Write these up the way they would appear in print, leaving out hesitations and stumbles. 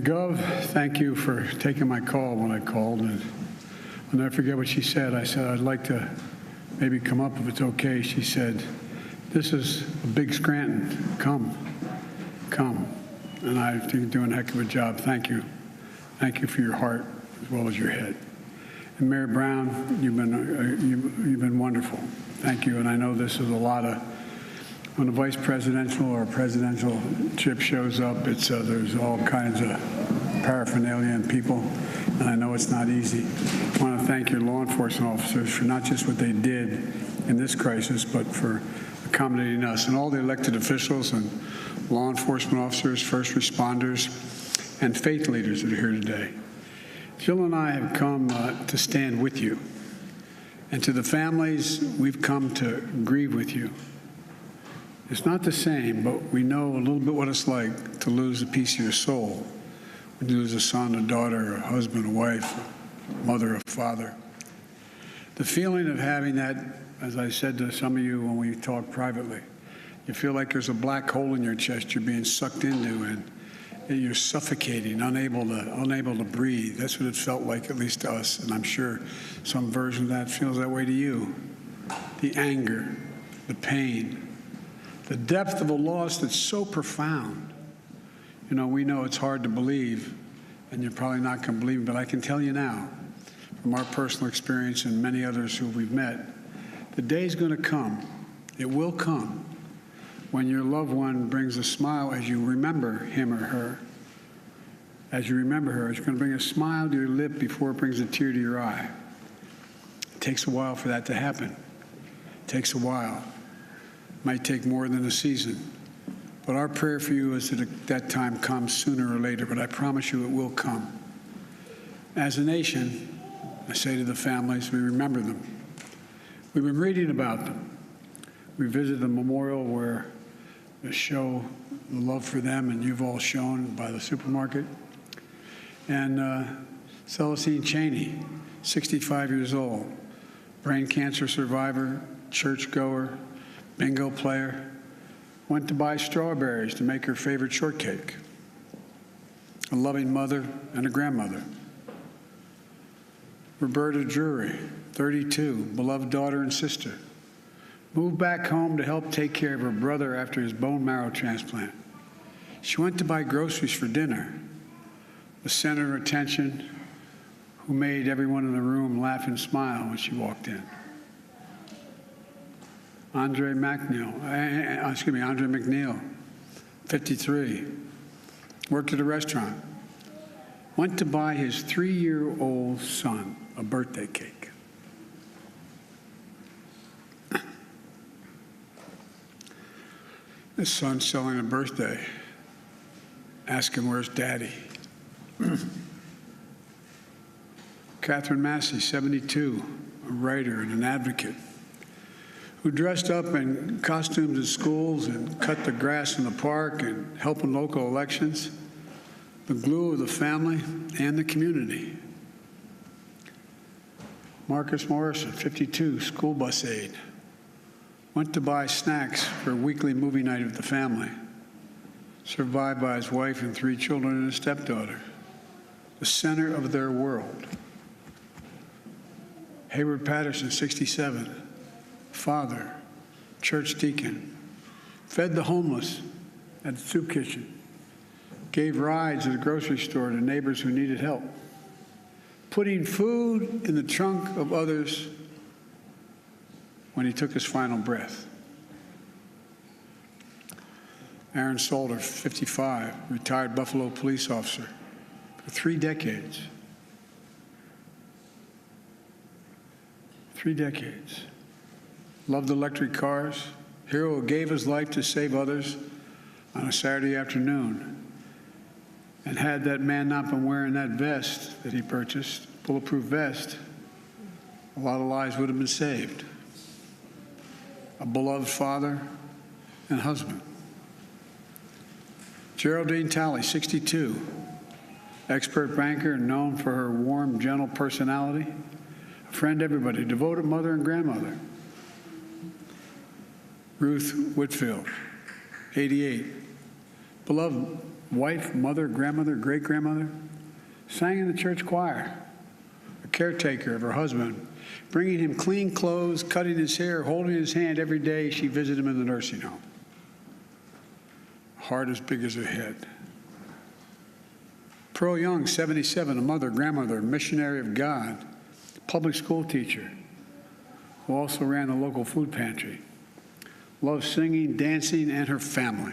Gov, thank you for taking my call when I called. And I'll never forget what she said. I said, I'd like to maybe come up if it's okay. She said, this is a big Scranton. Come. And I think you're doing a heck of a job. Thank you. Thank you for your heart as well as your head. And Mayor Brown, you've been wonderful. Thank you. And I know this is a lot of, when a vice presidential or a presidential chip shows up, there's all kinds of paraphernalia and people, and I know it's not easy. I want to thank your law enforcement officers for not just what they did in this crisis, but for accommodating us, and all the elected officials and law enforcement officers, first responders, and faith leaders that are here today. Jill and I have come to stand with you, and to the families, we've come to grieve with you. It's not the same, but we know a little bit what it's like to lose a piece of your soul. When you lose a son, a daughter, a husband, a wife, a mother, a father. The feeling of having that, as I said to some of you when we talked privately, you feel like there's a black hole in your chest you're being sucked into, and you're suffocating, unable to breathe. That's what it felt like, at least to us, and I'm sure some version of that feels that way to you. The anger, the pain, the depth of a loss that's so profound. You know, we know it's hard to believe, and you're probably not going to believe it, but I can tell you now, from our personal experience and many others who we've met, the day's going to come, it will come, when your loved one brings a smile as you remember him or her. As you remember her, it's going to bring a smile to your lip before it brings a tear to your eye. It takes a while for that to happen. It takes a while. Might take more than a season. But our prayer for you is that that time comes sooner or later, but I promise you it will come. As a nation, I say to the families, we remember them. We've been reading about them. We visited the memorial where they show the love for them, and you've all shown by the supermarket. And Celestine Cheney, 65 years old, brain cancer survivor, churchgoer, bingo player, went to buy strawberries to make her favorite shortcake. A loving mother and a grandmother. Roberta Drury, 32, beloved daughter and sister, moved back home to help take care of her brother after his bone marrow transplant. She went to buy groceries for dinner, the center of attention, who made everyone in the room laugh and smile when she walked in. Andre McNeil, 53, worked at a restaurant, went to buy his 3-year-old son a birthday cake. His son's selling a birthday. Ask him, where's Daddy? Catherine Massey, 72, a writer and an advocate, who dressed up in costumes at schools and cut the grass in the park and helped in local elections, the glue of the family and the community. Marcus Morrison, 52, school bus aide, went to buy snacks for a weekly movie night with the family, survived by his wife and 3 children and a stepdaughter, the center of their world. Hayward Patterson, 67, father, church deacon, fed the homeless at the soup kitchen, gave rides at the grocery store to neighbors who needed help, putting food in the trunk of others when he took his final breath. Aaron Salter, 55, retired Buffalo police officer for 3 decades. 3 decades. Loved electric cars. Hero who gave his life to save others on a Saturday afternoon. And had that man not been wearing that vest that he purchased, bulletproof vest, a lot of lives would have been saved. A beloved father and husband. Geraldine Talley, 62, expert banker known for her warm, gentle personality, a friend to everybody, devoted mother and grandmother. Ruth Whitfield, 88, beloved wife, mother, grandmother, great-grandmother, sang in the church choir, a caretaker of her husband, bringing him clean clothes, cutting his hair, holding his hand every day she visited him in the nursing home. Heart as big as her head. Pearl Young, 77, a mother, grandmother, missionary of God, public school teacher, who also ran the local food pantry. Loved singing, dancing, and her family.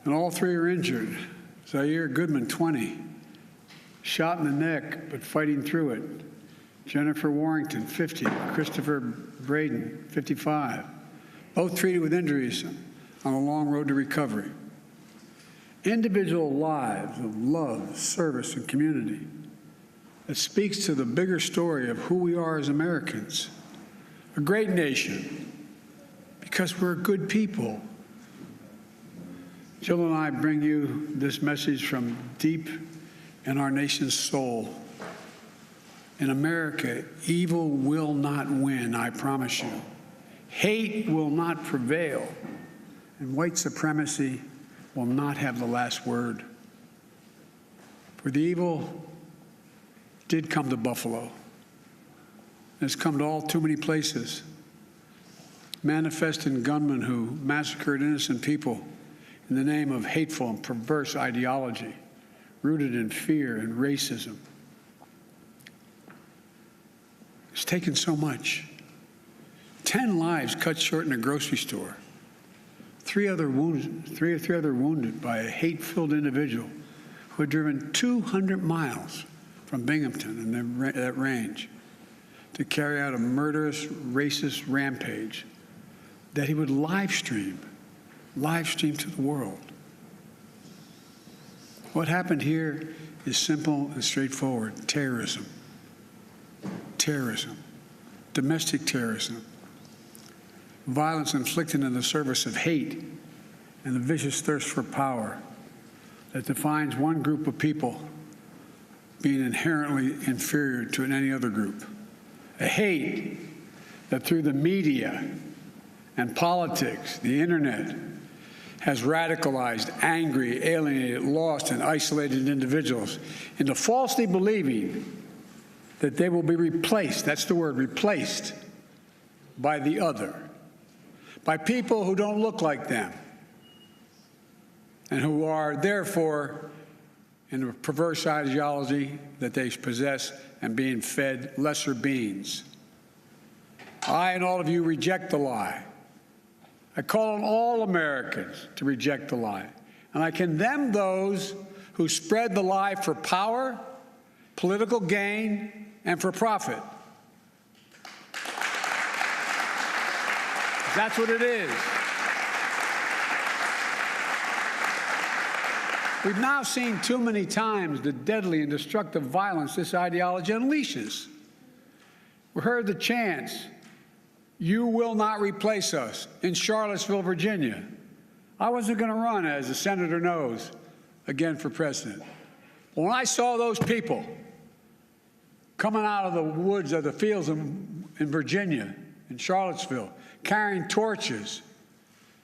And all three are injured. Zaire Goodman, 20, shot in the neck, but fighting through it. Jennifer Warrington, 50, Christopher Braden, 55, both treated with injuries on a long road to recovery. Individual lives of love, service, and community. It speaks to the bigger story of who we are as Americans. A great nation, because we're good people. Jill and I bring you this message from deep in our nation's soul. In America, evil will not win, I promise you. Hate will not prevail, and white supremacy will not have the last word. For the evil did come to Buffalo. It's come to all too many places. Manifesting gunmen who massacred innocent people in the name of hateful and perverse ideology, rooted in fear and racism. It's taken so much. 10 lives cut short in a grocery store. Three other wounded by a hate-filled individual who had driven 200 miles from Binghamton in that range to carry out a murderous, racist rampage that he would live stream to the world. What happened here is simple and straightforward. Terrorism. Terrorism. Domestic terrorism. Violence inflicted in the service of hate and the vicious thirst for power that defines one group of people being inherently inferior to any other group. A hate that through the media and politics, the internet, has radicalized, angry, alienated, lost, and isolated individuals into falsely believing that they will be replaced, that's the word, replaced, by the other, by people who don't look like them, and who are, therefore, in a perverse ideology that they possess and being fed lesser beings. I and all of you reject the lie. I call on all Americans to reject the lie. And I condemn those who spread the lie for power, political gain, and for profit. That's what it is. We've now seen too many times the deadly and destructive violence this ideology unleashes. We heard the chants, "You will not replace us," in Charlottesville, Virginia. I wasn't going to run, as the senator knows, again for president. But when I saw those people coming out of the woods of the fields in Virginia, in Charlottesville, carrying torches,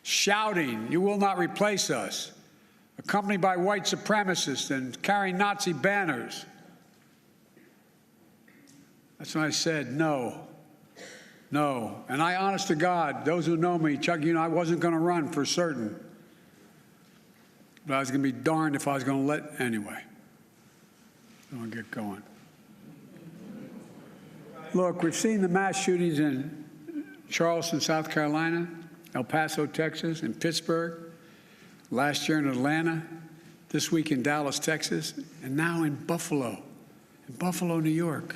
shouting, "You will not replace us," accompanied by white supremacists and carrying Nazi banners, that's when I said, no. No. And I, honest to God, those who know me, Chuck, you know, I wasn't going to run for certain. But I was going to be darned if I was going to let anyway. I'm going to get going. Look, we've seen the mass shootings in Charleston, South Carolina, El Paso, Texas, and Pittsburgh, last year in Atlanta, this week in Dallas, Texas, and now in Buffalo, New York.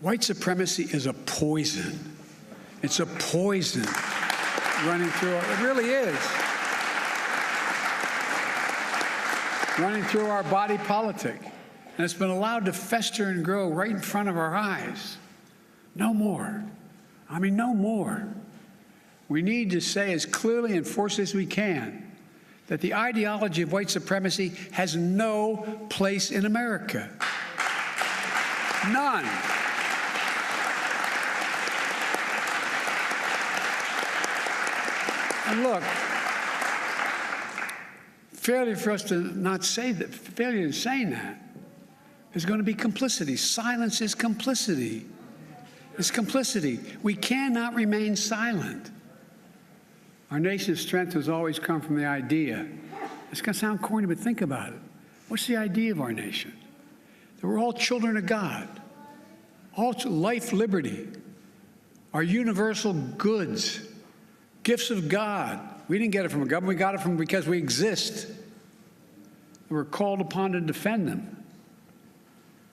White supremacy is a poison. It's a poison running through it really is. Running through our body politic. And it's been allowed to fester and grow right in front of our eyes. No more. I mean, no more. We need to say as clearly and forcefully as we can that the ideology of white supremacy has no place in America. None. And look, Failure for us to not say that, failure in saying that, is going to be complicity. Silence is complicity. It's complicity. We cannot remain silent. Our nation's strength has always come from the idea. It's going to sound corny, but think about it. What's the idea of our nation? That we're all children of God. All life, liberty, our universal goods, gifts of God. We didn't get it from a government. We got it from because we exist. We're called upon to defend them.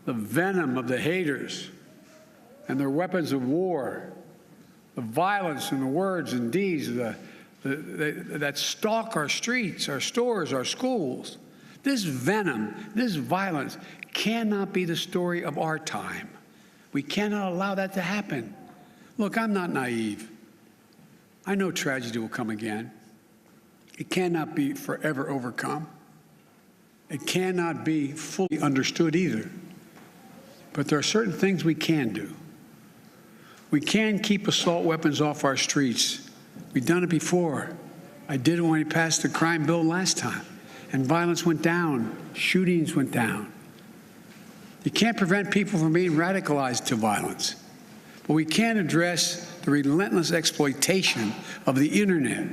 The venom of the haters and their weapons of war, the violence and the words and deeds that stalk our streets, our stores, our schools. This venom, this violence cannot be the story of our time. We cannot allow that to happen. Look, I'm not naive. I know tragedy will come again. It cannot be forever overcome. It cannot be fully understood either. But there are certain things we can do. We can keep assault weapons off our streets. We've done it before. I did it when we passed the crime bill last time, and violence went down, shootings went down. You can't prevent people from being radicalized to violence, but we can address the relentless exploitation of the internet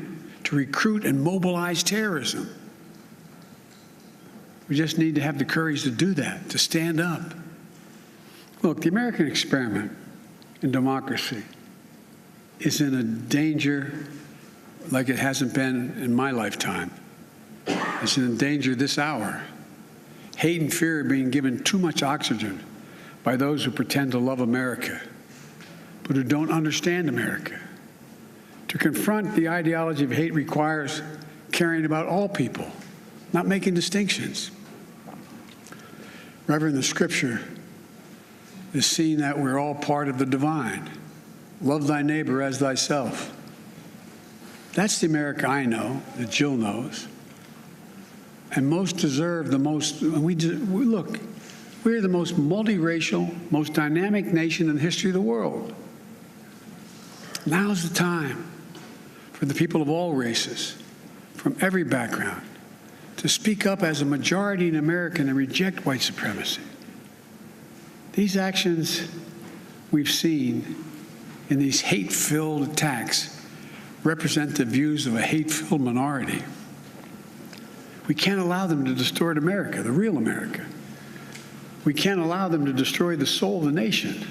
to recruit and mobilize terrorism. We just need to have the courage to do that, to stand up. Look, the American experiment in democracy is in a danger like it hasn't been in my lifetime. It's in danger this hour. Hate and fear are being given too much oxygen by those who pretend to love America, but who don't understand America. To confront the ideology of hate requires caring about all people, not making distinctions. Reverend, the scripture is seeing that we're all part of the divine. Love thy neighbor as thyself. That's the America I know, that Jill knows. And most deserve the most, look, we're the most multiracial, most dynamic nation in the history of the world. Now's the time for the people of all races, from every background, to speak up as a majority in America and reject white supremacy. These actions we've seen in these hate-filled attacks represent the views of a hate-filled minority. We can't allow them to distort America, the real America. We can't allow them to destroy the soul of the nation.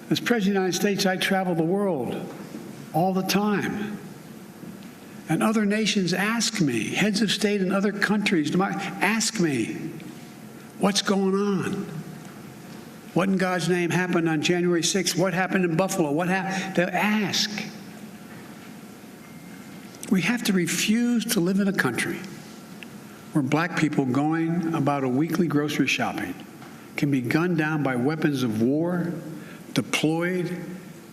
As President of the United States, I travel the world all the time. And other nations ask me, heads of state in other countries, ask me, what's going on? What in God's name happened on January 6th? What happened in Buffalo? What happened? They'll ask. We have to refuse to live in a country where black people going about a weekly grocery shopping can be gunned down by weapons of war deployed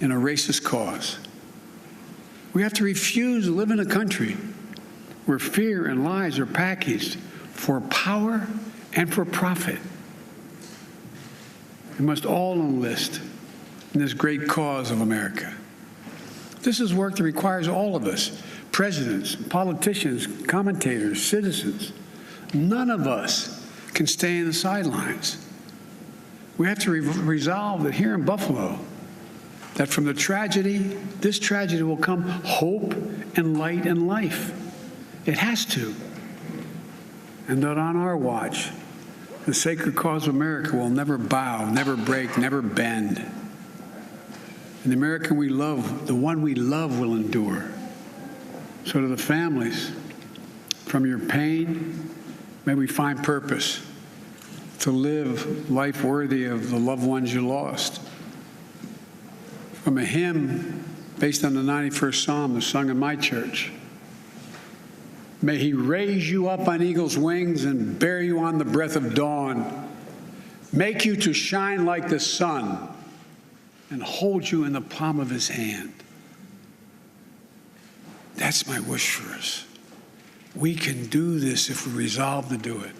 in a racist cause. We have to refuse to live in a country where fear and lies are packaged for power and for profit. We must all enlist in this great cause of America. This is work that requires all of us, presidents, politicians, commentators, citizens. None of us can stay in the sidelines. We have to resolve that here in Buffalo, that from the tragedy, this tragedy will come hope and light and life. It has to. And that on our watch, the sacred cause of America will never bow, never break, never bend. And the American we love, the one we love, will endure. So to the families, from your pain, may we find purpose to live life worthy of the loved ones you lost. From a hymn based on the 91st Psalm that's sung in my church, may he raise you up on eagle's wings and bear you on the breath of dawn, make you to shine like the sun, and hold you in the palm of his hand. That's my wish for us. We can do this if we resolve to do it.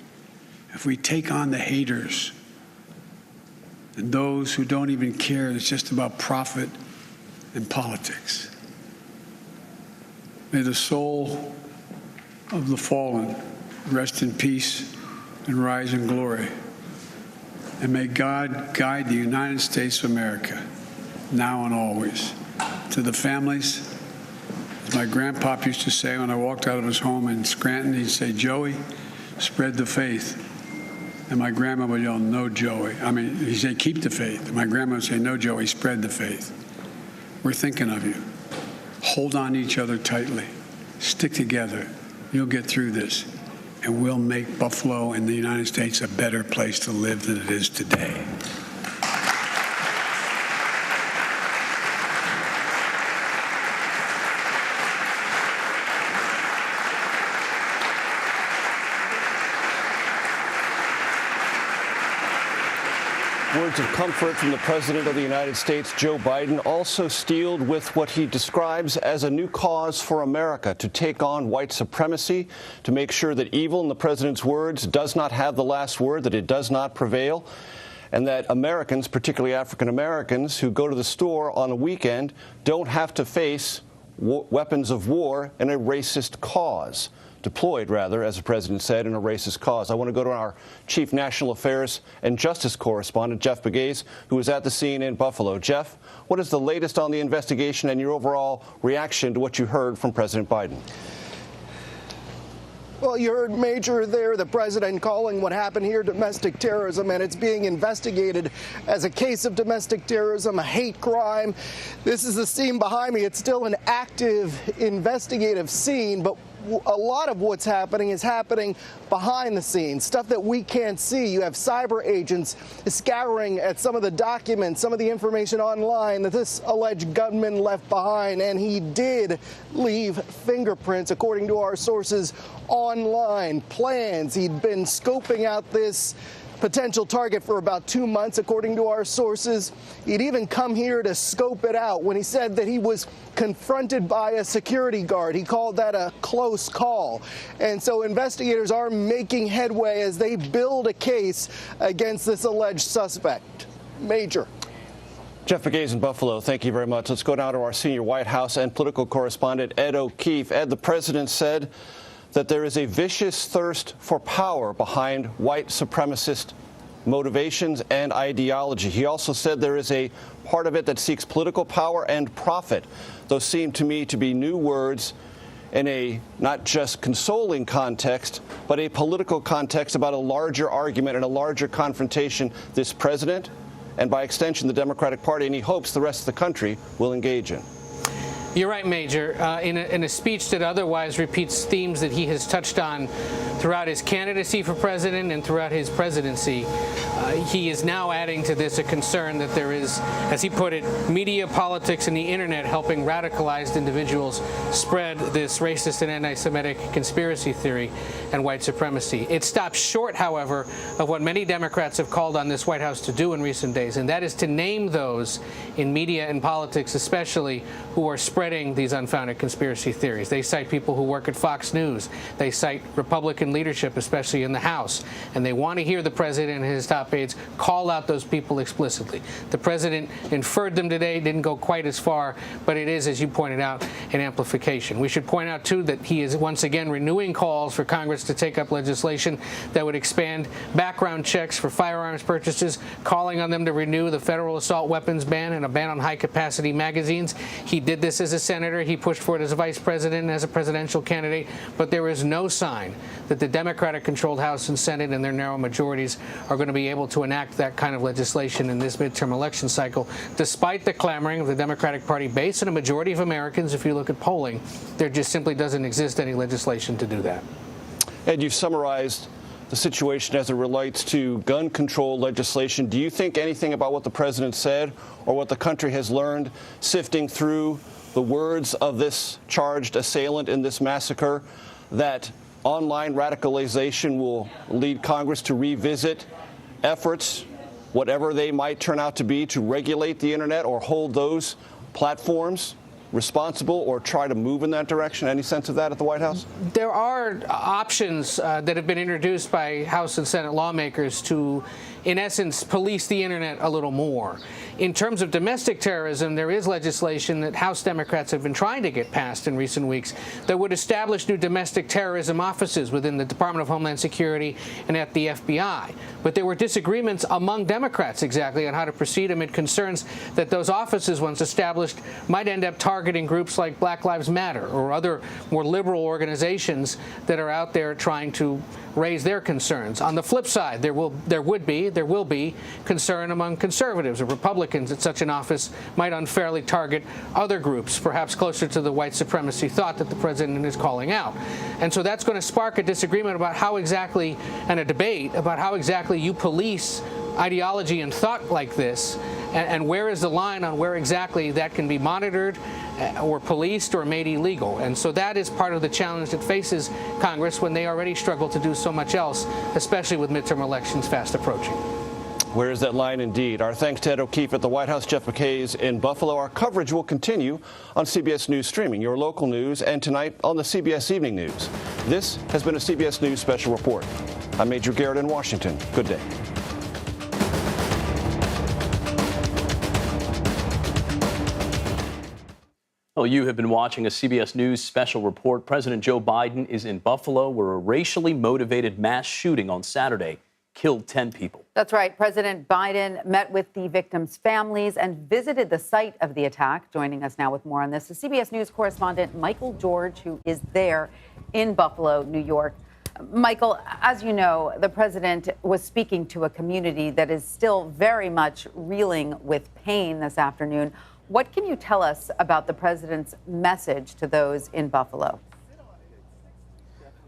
If we take on the haters and those who don't even care, it's just about profit and politics. May the soul of the fallen rest in peace and rise in glory. And may God guide the United States of America, now and always. To the families, as my grandpop used to say when I walked out of his home in Scranton, he'd say, "Joey, spread the faith." And my grandma would yell, "No, Joey." I mean, he'd say, "Keep the faith." And my grandma would say, "No, Joey, spread the faith." We're thinking of you. Hold on to each other tightly. Stick together. You'll get through this. And we'll make Buffalo and the United States a better place to live than it is today. Words of comfort from the President of the United States, Joe Biden, also steeled with what he describes as a new cause for America to take on white supremacy, to make sure that evil, in the President's words, does not have the last word, that it does not prevail, and that Americans, particularly African Americans, who go to the store on a weekend, don't have to face weapons of war in a racist cause. Deployed, rather, as the President said, in a racist cause. I want to go to our Chief National Affairs and Justice Correspondent, Jeff Begays, who is at the scene in Buffalo. Jeff, what is the latest on the investigation and your overall reaction to what you heard from President Biden? Well, you heard Major there, the president calling what happened here domestic terrorism, and it's being investigated as a case of domestic terrorism, a hate crime. This is the scene behind me. It's still an active investigative scene, but a lot of what's happening is happening behind the scenes, stuff that we can't see. You have cyber agents scouring at some of the documents, some of the information online that this alleged gunman left behind, and he did leave fingerprints, according to our sources online. Plans. He'd been scoping out this potential target for about 2 months, according to our sources. He'd even come here to scope it out. When he said that he was confronted by a security guard, he called that a close call. And so investigators are making headway as they build a case against this alleged suspect. Major. Jeff Begays in Buffalo, thank you very much. Let's go down to our senior White House and political correspondent, Ed O'Keefe. Ed, the president said that there is a vicious thirst for power behind white supremacist motivations and ideology. He also said there is a part of it that seeks political power and profit. Those seem to me to be new words in a not just consoling context, but a political context about a larger argument and a larger confrontation this president, and by extension the Democratic Party, and he hopes the rest of the country will engage in. You're right, Major. In a speech that otherwise repeats themes that he has touched on throughout his candidacy for president and throughout his presidency, he is now adding to this a concern that there is, as he put it, media, politics, and the internet helping radicalized individuals spread this racist and anti-Semitic conspiracy theory and white supremacy. It stops short, however, of what many Democrats have called on this White House to do in recent days, and that is to name those in media and politics especially who are spreading these unfounded conspiracy theories. They cite people who work at Fox News. They cite Republican leadership, especially in the House, and they want to hear the president and his top aides call out those people explicitly. The president inferred them today, didn't go quite as far, but it is, as you pointed out, an amplification. We should point out, too, that he is once again renewing calls for Congress to take up legislation that would expand background checks for firearms purchases, calling on them to renew the federal assault weapons ban and a ban on high-capacity magazines. He did this as a senator. He pushed for it as a vice president and as a presidential candidate, but there is no sign that the Democratic-controlled House and Senate and their narrow majorities are going to be able to enact that kind of legislation in this midterm election cycle, despite the clamoring of the Democratic Party base and a majority of Americans. If you look at polling, there just simply doesn't exist any legislation to do that. Ed, you've summarized the situation as it relates to gun control legislation. Do you think anything about what the president said or what the country has learned sifting through the words of this charged assailant in this massacre, that online radicalization will lead Congress to revisit efforts, whatever they might turn out to be, to regulate the internet or hold those platforms responsible or try to move in that direction? Any sense of that at the White House? There are options that have been introduced by House and Senate lawmakers to, in essence, police the internet a little more. In terms of domestic terrorism, there is legislation that House Democrats have been trying to get passed in recent weeks that would establish new domestic terrorism offices within the Department of Homeland Security and at the FBI. But there were disagreements among Democrats exactly on how to proceed amid concerns that those offices, once established, might end up targeting groups like Black Lives Matter or other more liberal organizations that are out there trying to raise their concerns. On the flip side, there will be concern among conservatives or Republicans that such an office might unfairly target other groups, perhaps closer to the white supremacy thought that the president is calling out. And so that's going to spark a disagreement about how exactly, and a debate about how exactly you police ideology and thought like this, and where is the line on where exactly that can be monitored or policed or made illegal. And so that is part of the challenge that faces Congress when they already struggle to do so much else, especially with midterm elections fast approaching. Where is that line indeed? Our thanks to Ed O'Keefe at the White House, Jeff McKay's in Buffalo. Our coverage will continue on CBS News Streaming, your local news, and tonight on the CBS Evening News. This has been a CBS News Special Report. I'm Major Garrett in Washington. Good day. Well, you have been watching a CBS News Special Report. President Joe Biden is in Buffalo, where a racially motivated mass shooting on Saturday killed 10 people. That's right. President Biden met with the victims' families and visited the site of the attack. Joining us now with more on this is CBS News correspondent Michael George, who is there in Buffalo, New York. Michael, as you know, the president was speaking to a community that is still very much reeling with pain this afternoon. What can you tell us about the president's message to those in Buffalo?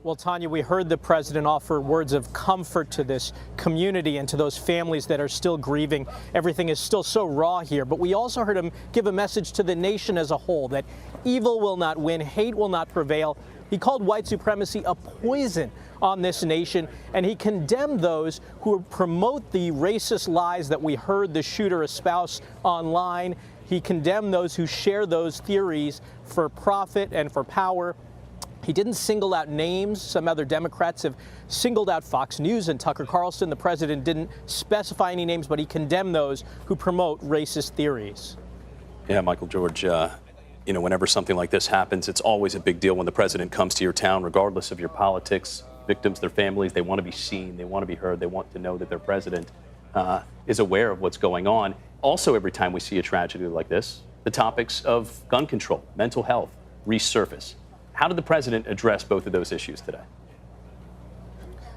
Well, Tanya, we heard the president offer words of comfort to this community and to those families that are still grieving. Everything is still so raw here. But we also heard him give a message to the nation as a whole that evil will not win, hate will not prevail. He called white supremacy a poison on this nation, and he condemned those who promote the racist lies that we heard the shooter espouse online. He condemned those who share those theories for profit and for power. He didn't single out names. Some other Democrats have singled out Fox News and Tucker Carlson. The president didn't specify any names, but he condemned those who promote racist theories. Yeah, Michael George, whenever something like this happens, it's always a big deal when the president comes to your town, regardless of your politics. Victims, their families, they want to be seen, they want to be heard, they want to know that their president is aware of what's going on. Also, every time we see a tragedy like this, the topics of gun control, mental health, resurface. How did the president address both of those issues today?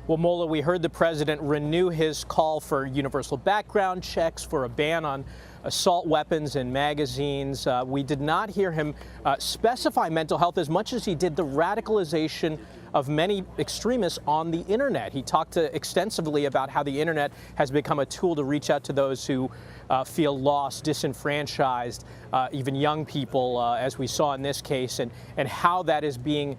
Well, Mola, we heard the president renew his call for universal background checks, for a ban on assault weapons and magazines. We did not hear him specify mental health as much as he did the radicalization of many extremists on the internet. He talked extensively about how the internet has become a tool to reach out to those who feel lost, disenfranchised, even young people, as we saw in this case, and how that is being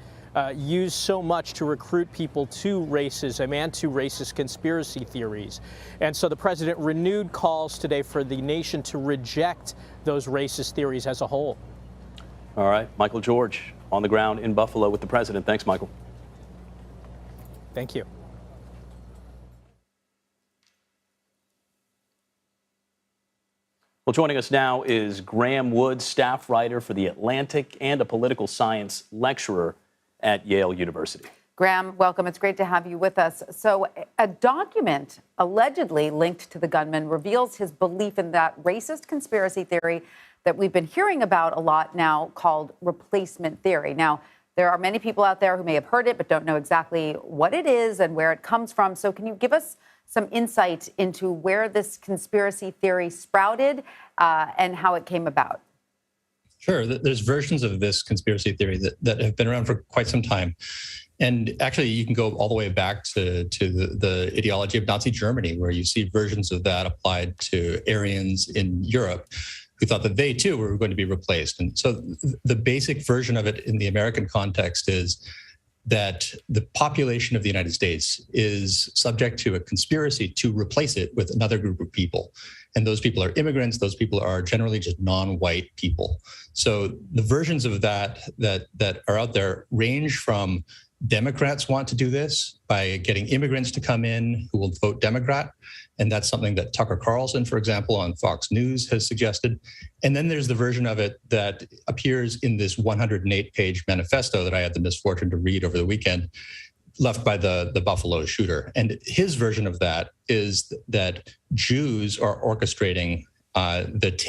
used so much to recruit people to racism and to racist conspiracy theories. And so the president renewed calls today for the nation to reject those racist theories as a whole. All right, Michael George on the ground in Buffalo with the president. Thanks, Michael. Thank you. Well, joining us now is Graham Wood, staff writer for The Atlantic and a political science lecturer at Yale University. Graham, welcome. It's great to have you with us. So a document allegedly linked to the gunman reveals his belief in that racist conspiracy theory that we've been hearing about a lot now called replacement theory. Now, there are many people out there who may have heard it but don't know exactly what it is and where it comes from. So can you give us some insight into where this conspiracy theory sprouted and how it came about? Sure. There's versions of this conspiracy theory that have been around for quite some time. And actually, you can go all the way back to the ideology of Nazi Germany, where you see versions of that applied to Aryans in Europe who thought that they, too, were going to be replaced. And so the basic version of it in the American context is that the population of the United States is subject to a conspiracy to replace it with another group of people. And those people are immigrants. Those people are generally just non-white people. So the versions of that are out there range from Democrats want to do this by getting immigrants to come in who will vote Democrat. And that's something that Tucker Carlson, for example, on Fox News has suggested. And then there's the version of it that appears in this 108-page manifesto that I had the misfortune to read over the weekend, left by the Buffalo shooter. And his version of that is that Jews are orchestrating the